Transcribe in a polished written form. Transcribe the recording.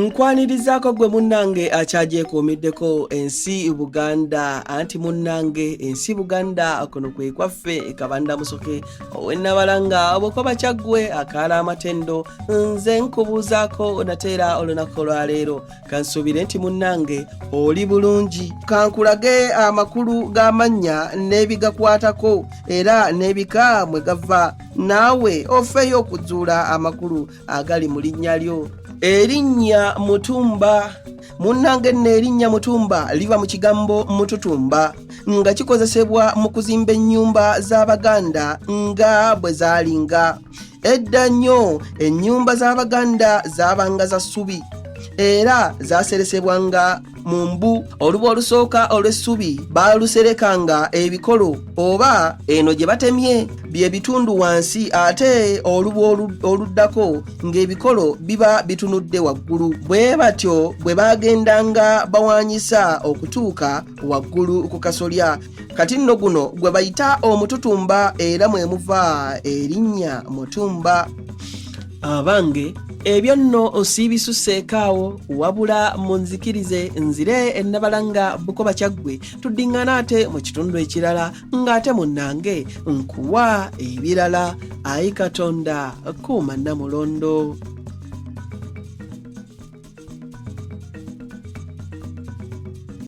Nkwanirizako gwe munnange akyagyekuumiddeko ensi Buganda anti munnange ensi Buganda kuno kwe kwaffe Kabanda Musoke owennabalanga Obukoba Kyaggwe akaala amatendo nze nkubuuzaako nateera olunaku lwaleero kansuubire nti munnange oli bulungi kankulage amakulu g'amannya n'ebigakwatako era n'ebika mwe gava naawe ofeeyo okuzuula amakulu agali mu linnya lyo. Erinnya Mutumba munnange n'erinnya Mutumba liva mu kigambo mututumba nga kikozesebwa mu kuzimba ennyumba z'Abaganda nga bwe zaalinga. Edda nnyo ennyumba z'Abaganda zaabanga za ssubi era zaaseresebwanga mu mbu. Oluba olusooka olw'essubi baaluserekanga ebikolo oba eno gye batemye bye bitundu wansi ate oluba oluddako ng'ebikolo biba bitunudde waggulu. Bwe batyo bwe baagendanga bawaanyisa okutuuka waggulu ku kasolya. Kati nno guno gwe bayita omututumba era mwe muva erinnya Mutumba. Abange ebyo nno osiibisuseekaawo wabula munzikirize nzire ennabalanga Bukoba Kyaggwe tuddiŋŋana ate mu kitundu ekirala ng'ate munnange nkuwa ebirala. Ayi Katonda kuuma Namulondo.